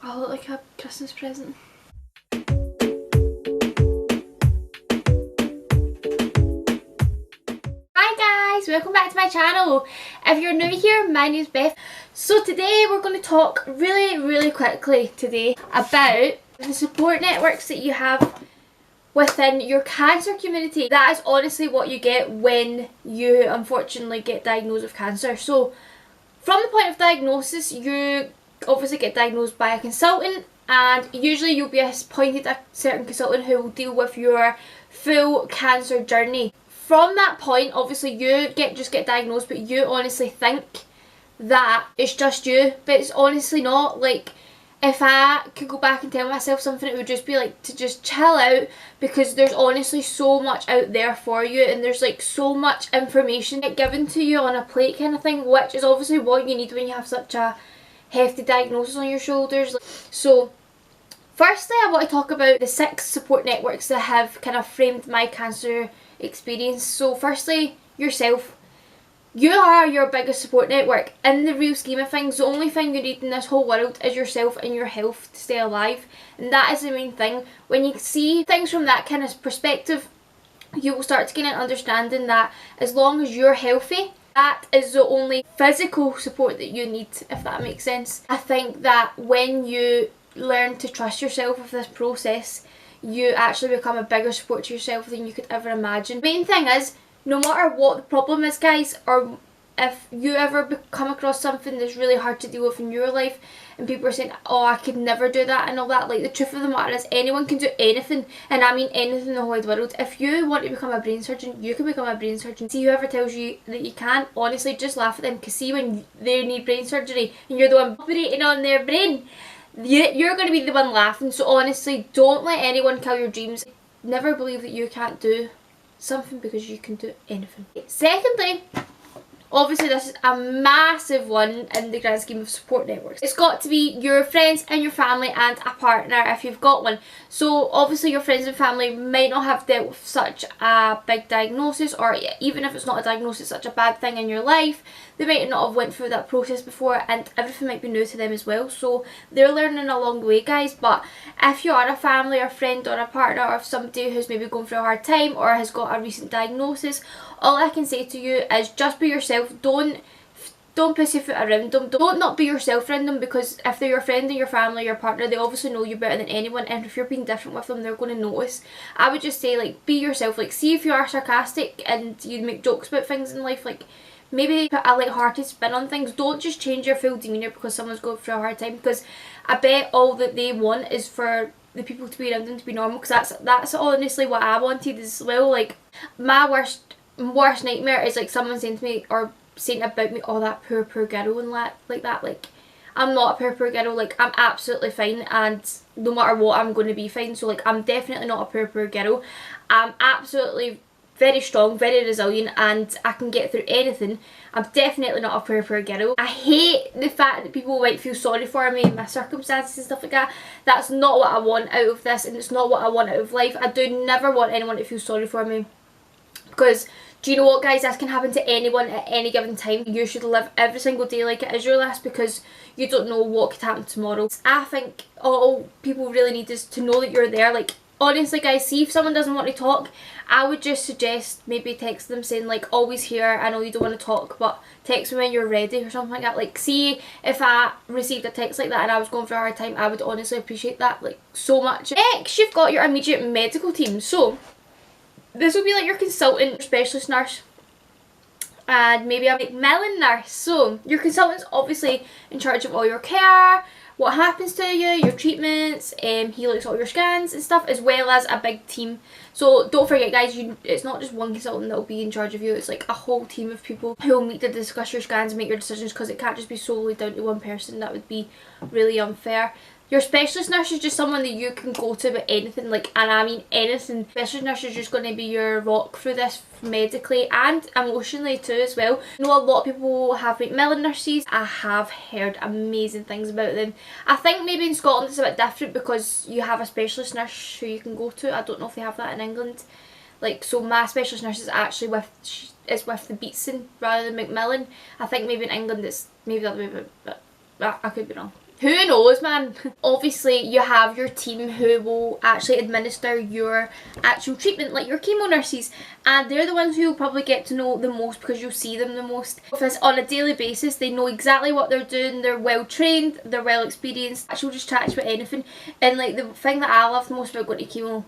I look like a Christmas present. Hi guys, welcome back to my channel. If you're new here, my name's Beth. So today we're going to talk really quickly today about the support networks that you have within your cancer community. That is honestly what you get when you unfortunately get diagnosed with cancer. So from the point of diagnosis, you obviously get diagnosed by a consultant, and usually you'll be appointed a certain consultant who will deal with your full cancer journey. From that point, obviously you just get diagnosed, but you honestly think that it's just you, but it's honestly not. Like, if I could go back and tell myself something, it would just be like to just chill out, because there's honestly so much out there for you, and there's like so much information given to you on a plate kind of thing, which is obviously what you need when you have such a hefty diagnosis on your shoulders. So firstly, I want to talk about the 6 support networks that have kind of framed my cancer experience. So firstly, yourself. You are your biggest support network. In the real scheme of things, the only thing you need in this whole world is yourself and your health to stay alive. And that is the main thing. When you see things from that kind of perspective, you will start to gain an understanding that as long as you're healthy, that is the only physical support that you need, if that makes sense. I think that when you learn to trust yourself with this process, you actually become a bigger support to yourself than you could ever imagine. The main thing is, no matter what the problem is, guys, or if you ever come across something that's really hard to deal with in your life and people are saying, oh, I could never do that and all that, like, the truth of the matter is anyone can do anything, and I mean anything in the whole wide world. If you want to become a brain surgeon, you can become a brain surgeon. See, whoever tells you that you can't, honestly just laugh at them, because see, when they need brain surgery and you're the one operating on their brain, you're going to be the one laughing. So honestly, don't let anyone kill your dreams. Never believe that you can't do something, because you can do anything. Secondly, obviously this is a massive one in the grand scheme of support networks. It's got to be your friends and your family and a partner if you've got one. So obviously your friends and family might not have dealt with such a big diagnosis, or even if it's not a diagnosis, such a bad thing in your life, they might not have went through that process before, and everything might be new to them as well. So they're learning along the way, guys. But if you are a family or friend or a partner or somebody who's maybe going through a hard time or has got a recent diagnosis, all I can say to you is just be yourself. Don't pussyfoot around them. Don't not be yourself around them, because if they're your friend and your family, your partner, they obviously know you better than anyone, and if you're being different with them, they're going to notice. I would just say, like, be yourself. Like, see if you are sarcastic and you make jokes about things in life, like, maybe put a light-hearted spin on things. Don't just change your full demeanour because someone's going through a hard time, because I bet all that they want is for the people to be around them to be normal, because that's honestly what I wanted as well. Like, my worst nightmare is like someone saying to me or saying about me, oh, that poor girl, and like that. Like, I'm not a poor girl. Like, I'm absolutely fine, and no matter what, I'm going to be fine. So like, I'm definitely not a poor girl. I'm absolutely very strong, very resilient, and I can get through anything. I'm definitely not a poor girl. I hate the fact that people might feel sorry for me in my circumstances and stuff like that. That's not what I want out of this, and it's not what I want out of life. I do never want anyone to feel sorry for me, because do you know what, guys, this can happen to anyone at any given time. You should live every single day like it is your last, because you don't know what could happen tomorrow. I think all people really need is to know that you're there. Like, honestly, guys, see if someone doesn't want to talk, I would just suggest maybe text them saying, like, always here, I know you don't want to talk, but text me when you're ready or something like that. Like, see, if I received a text like that and I was going through a hard time, I would honestly appreciate that, like, so much. Next, you've got your immediate medical team. So this would be like your consultant, your specialist nurse, and maybe a Macmillan nurse. So your consultant's obviously in charge of all your care, what happens to you, your treatments, he looks at all your scans and stuff, as well as a big team. So don't forget, guys, it's not just one consultant that will be in charge of you, it's like a whole team of people who will meet to discuss your scans and make your decisions, because it can't just be solely down to one person. That would be really unfair. Your specialist nurse is just someone that you can go to about anything, like, and I mean anything. Specialist nurse is just going to be your rock through this medically and emotionally too as well. I know a lot of people have Macmillan nurses. I have heard amazing things about them. I think maybe in Scotland it's a bit different because you have a specialist nurse who you can go to. I don't know if they have that in England. Like, so my specialist nurse is actually with the Beatson rather than Macmillan. I think maybe in England it's maybe that way, but I could be wrong. who knows, man. Obviously you have your team who will actually administer your actual treatment, like your chemo nurses, and they're the ones who you'll probably get to know the most because you'll see them the most. If it's on a daily basis, they know exactly what they're doing, they're well trained, they're well experienced. She'll just chat to you about anything. And like the thing that I love the most about going to chemo,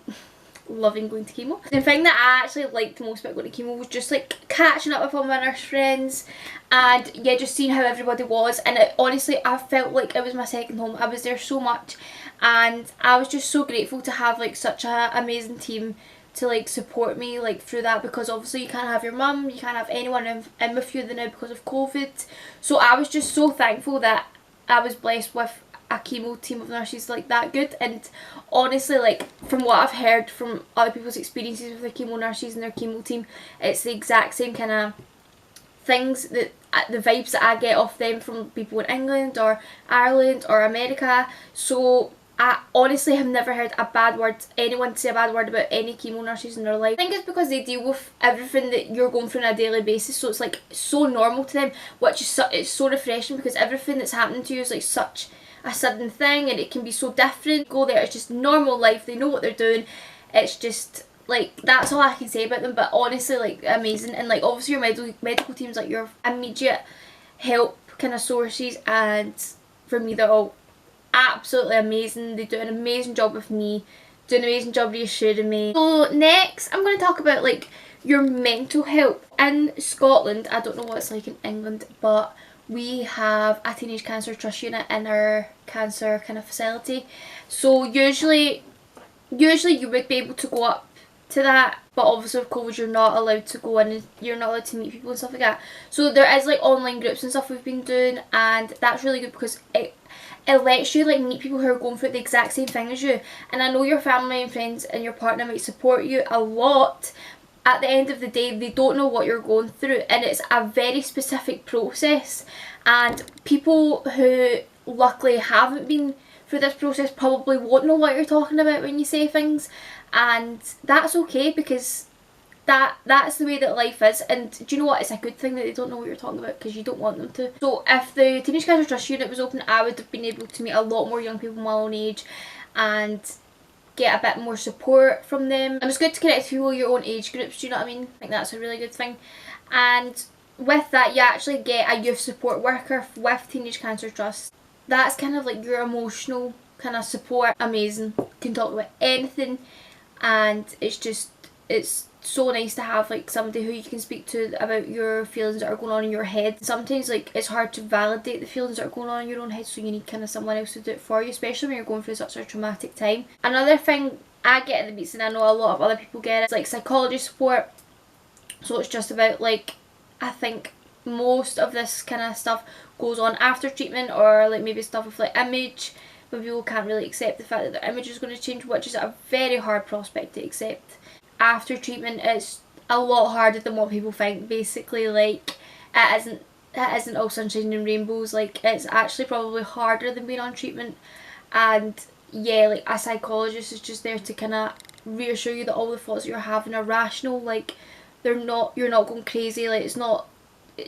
loving going to chemo, the thing that I actually liked the most about going to chemo was just like catching up with all my nurse friends, and yeah, just seeing how everybody was. And honestly, I felt like it was my second home. I was there so much, and I was just so grateful to have like such a amazing team to like support me like through that, because obviously you can't have your mum, you can't have anyone in with you now because of COVID. So I was just so thankful that I was blessed with a chemo team of nurses like that good. And honestly, like from what I've heard from other people's experiences with their chemo nurses and their chemo team, it's the exact same kind of things, that the vibes that I get off them from people in England or Ireland or America. So I honestly have never heard a bad word, anyone say a bad word about any chemo nurses in their life. I think it's because they deal with everything that you're going through on a daily basis, so it's like so normal to them, which is it's so refreshing, because everything that's happening to you is like such a sudden thing, and it can be so different. Go there, it's just normal life, they know what they're doing. It's just like, that's all I can say about them. But honestly, like amazing. And like obviously your medical teams, like your immediate help kind of sources, and for me they're all absolutely amazing. They do an amazing job with me, do an amazing job reassuring me. So next I'm going to talk about like your mental health. In Scotland, I don't know what it's like in England, but we have a teenage cancer trust unit in our cancer kind of facility. So usually you would be able to go up to that, but obviously with COVID you're not allowed to go in, and you're not allowed to meet people and stuff like that. So there is like online groups and stuff we've been doing, and that's really good because it lets you like meet people who are going through the exact same thing as you. And I know your family and friends and your partner might support you a lot. At the end of the day, they don't know what you're going through, and it's a very specific process, and people who luckily haven't been through this process probably won't know what you're talking about when you say things, and that's okay, because that's the way that life is. And do you know what, it's a good thing that they don't know what you're talking about, because you don't want them to. So if the Teenage Cancer Trust unit was open, I would have been able to meet a lot more young people my own age and get a bit more support from them. And it's good to connect with people your own age groups, do you know what I mean? I think that's a really good thing. And with that, you actually get a youth support worker with Teenage Cancer Trust. That's kind of like your emotional kind of support. Amazing. Can talk about anything, and it's so nice to have like somebody who you can speak to about your feelings that are going on in your head. Sometimes like it's hard to validate the feelings that are going on in your own head, so you need kind of someone else to do it for you, especially when you're going through such a traumatic time. Another thing I get at the Beats, and I know a lot of other people get it, it's like psychology support. So it's just about like, I think most of this kind of stuff goes on after treatment, or like maybe stuff with like image, when people can't really accept the fact that their image is going to change, which is a very hard prospect to accept. After treatment, it's a lot harder than what people think. Basically, like it isn't all sunshine and rainbows. Like it's actually probably harder than being on treatment. And yeah, like a psychologist is just there to kind of reassure you that all the thoughts that you're having are rational. Like you're not going crazy. Like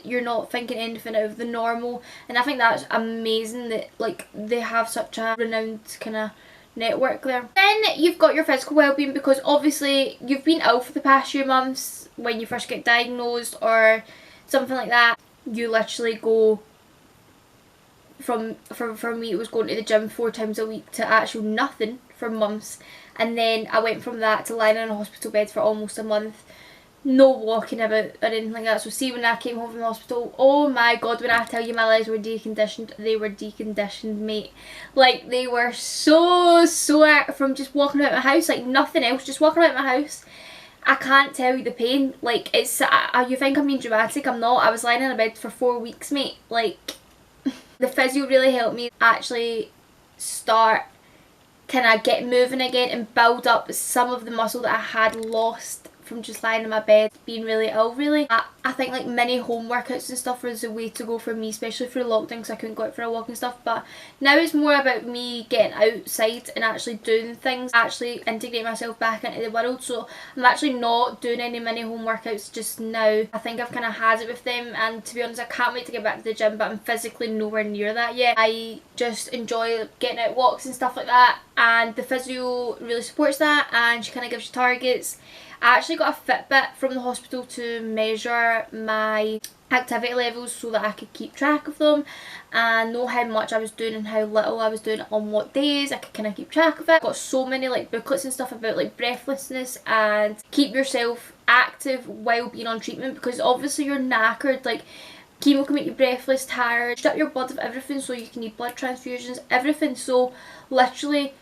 you're not thinking anything out of the normal. And I think that's amazing that like they have such a renowned kind of network there. Then you've got your physical well-being, because obviously you've been ill for the past few months when you first get diagnosed or something like that. You literally go from, for me it was going to the gym 4 times a week to actual nothing for months, and then I went from that to lying in a hospital bed for almost a month. No walking about or anything like that. So see, when I came home from the hospital, oh my god, when I tell you my legs were deconditioned, they were deconditioned, mate. Like they were so sore from just walking out my house, like nothing else, just walking out my house. I can't tell you the pain. Like it's, you think I'm being dramatic, I'm not. I was lying in a bed for 4 weeks, mate. Like the physio really helped me actually start kind of get moving again and build up some of the muscle that I had lost from just lying in my bed being really ill really. I think like mini home workouts and stuff was the way to go for me, especially through lockdown because I couldn't go out for a walk and stuff. But now it's more about me getting outside and actually doing things, actually integrate myself back into the world. So I'm actually not doing any mini home workouts just now. I think I've kind of had it with them, and to be honest I can't wait to get back to the gym, but I'm physically nowhere near that yet. I just enjoy getting out walks and stuff like that, and the physio really supports that, and she kind of gives you targets. I actually got a Fitbit from the hospital to measure my activity levels so that I could keep track of them and know how much I was doing and how little I was doing on what days. I could kind of keep track of it. Got so many like booklets and stuff about like breathlessness and keep yourself active while being on treatment, because obviously you're knackered. Like chemo can make you breathless, tired, strip your blood of everything so you can need blood transfusions, everything. So literally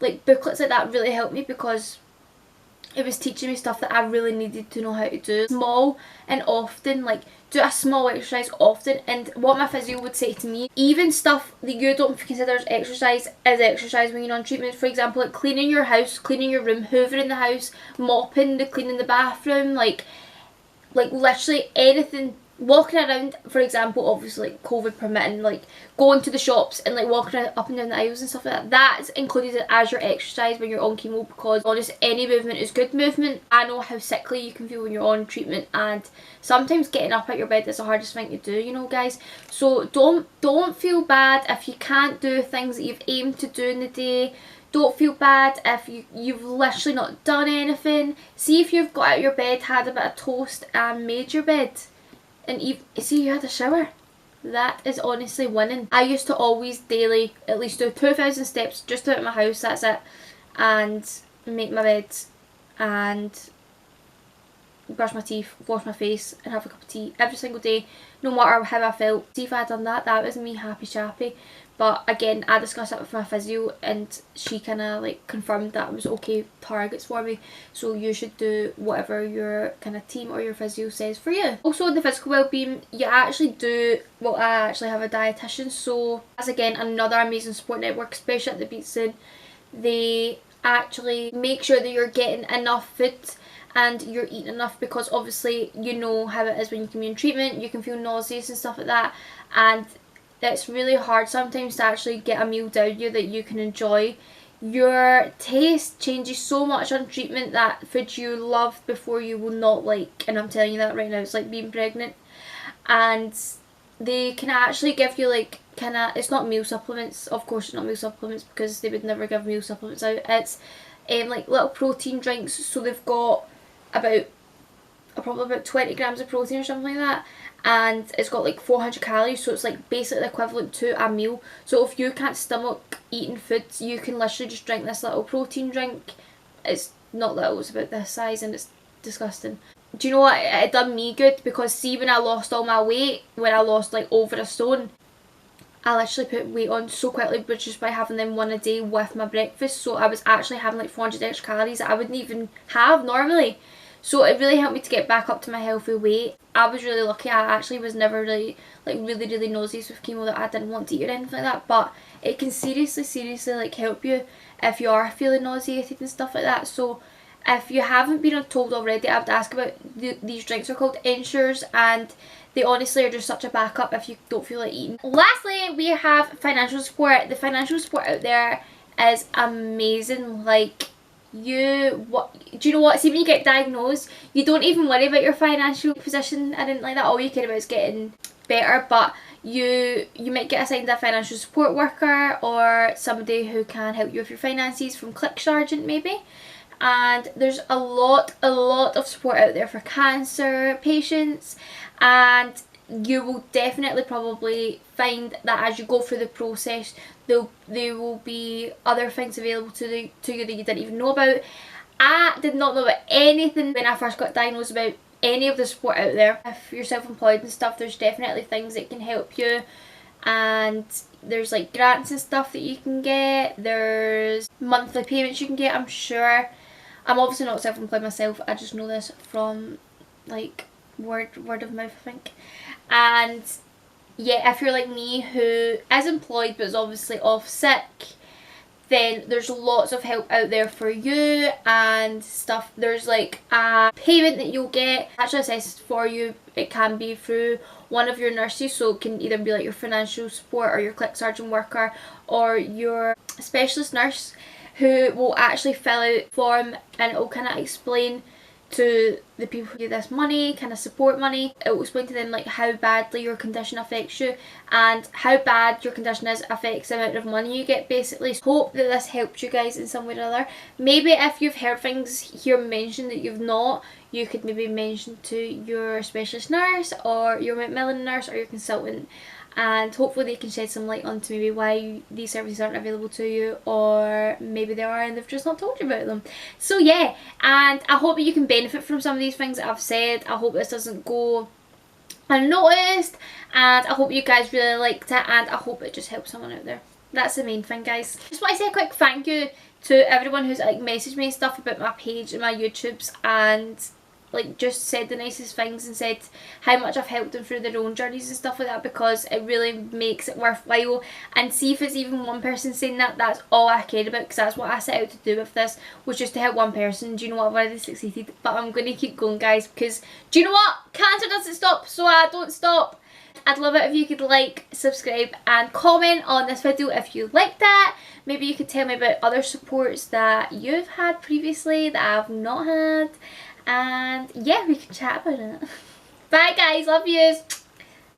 like booklets like that really helped me, because it was teaching me stuff that I really needed to know how to do. Small and often, like do a small exercise often. And what my physio would say to me, even stuff that you don't consider as exercise is exercise when you're on treatment. For example, like cleaning your house, cleaning your room, hoovering the house, mopping, cleaning the bathroom, like literally anything. Walking around, for example, obviously like COVID permitting, like going to the shops and like walking around, up and down the aisles and stuff like that, that's included as your exercise when you're on chemo, because honest, any movement is good movement. I know how sickly you can feel when you're on treatment, and sometimes getting up out your bed is the hardest thing to do, you know guys. So don't feel bad if you can't do things that you've aimed to do in the day. Don't feel bad if you've literally not done anything. See if you've got out of your bed, had a bit of toast and made your bed, and see you had a shower. That is honestly winning. I used to always daily at least do 2,000 steps just out of my house, that's it, and make my bed and brush my teeth, wash my face and have a cup of tea every single day, no matter how I felt. See if I had done that, that was me happy chappy. But again, I discussed it with my physio and she kind of like confirmed that it was okay targets for me. So you should do whatever your kind of team or your physio says for you. Also in the physical well-being, you actually do, well I actually have a dietitian, so that's again another amazing support network, especially at the Beats In. They actually make sure that you're getting enough food and you're eating enough, because obviously you know how it is when you can be in treatment, you can feel nauseous and stuff like that, and it's really hard sometimes to actually get a meal down you that you can enjoy. Your taste changes so much on treatment that food you loved before you will not like, and I'm telling you that right now. It's like being pregnant. And they can actually give you like kind of, it's not meal supplements, of course it's not meal supplements because they would never give meal supplements out. It's like little protein drinks, so they've got probably about 20 grams of protein or something like that, and it's got like 400 calories, so it's like basically equivalent to a meal. So if you can't stomach eating foods, you can literally just drink this little protein drink. It's not little, it's about this size, and it's disgusting. Do you know what, it done me good, because see when I lost all my weight, when I lost like over a stone, I literally put weight on so quickly, but just by having them one a day with my breakfast. So I was actually having like 400 extra calories that I wouldn't even have normally. So it really helped me to get back up to my healthy weight. I was really lucky. I actually was never really really nauseous with chemo, that I didn't want to eat or anything like that. But it can seriously like help you if you are feeling nauseated and stuff like that. So if you haven't been told already, I would ask about these drinks. Are called Ensures, and they honestly are just such a backup if you don't feel like eating. Lastly, we have financial support. The financial support out there is amazing. Like, do you know what, see when you get diagnosed, you don't even worry about your financial position. I didn't like that. All you care about is getting better, but you might get assigned a financial support worker or somebody who can help you with your finances, from Click Sergeant maybe. And there's a lot of support out there for cancer patients, and you will definitely probably find that as you go through the process there will be other things available to you that you didn't even know about. I did not know about anything when I first got diagnosed about any of the support out there. If you're self-employed and stuff, there's definitely things that can help you, and there's like grants and stuff that you can get, there's monthly payments you can get, I'm sure. I'm obviously not self-employed myself, I just know this from like word of mouth, I think. And yeah, if you're like me who is employed but is obviously off sick, then there's lots of help out there for you and stuff. There's like a payment that you'll get actually assessed for you. It can be through one of your nurses, so it can either be like your financial support or your clinic surgeon worker or your specialist nurse, who will actually fill out a form and it will kind of explain to the people who give this money, kind of support money, it will explain to them like how badly your condition affects you, and how bad your condition is affects the amount of money you get basically. So hope that this helps you guys in some way or other. Maybe if you've heard things here mentioned that you've not, you could maybe mention to your specialist nurse or your Macmillan nurse or your consultant, and hopefully they can shed some light onto maybe why these services aren't available to you, or maybe they are and they've just not told you about them. So yeah, and I hope that you can benefit from some of these things that I've said. I hope this doesn't go unnoticed, and I hope you guys really liked it, and I hope it just helps someone out there. That's the main thing, guys. Just want to say a quick thank you to everyone who's like messaged me stuff about my page and my YouTubes, and like just said the nicest things and said how much I've helped them through their own journeys and stuff like that, because it really makes it worthwhile. And see if it's even one person saying that, that's all I cared about, because that's what I set out to do with this, was just to help one person. Do you know what? I've already succeeded, but I'm going to keep going, guys, because do you know what? Cancer doesn't stop, so I don't stop. I'd love it if you could like, subscribe and comment on this video if you liked that. Maybe you could tell me about other supports that you've had previously that I've not had. And yeah, we can chat about it. Bye guys, love yous.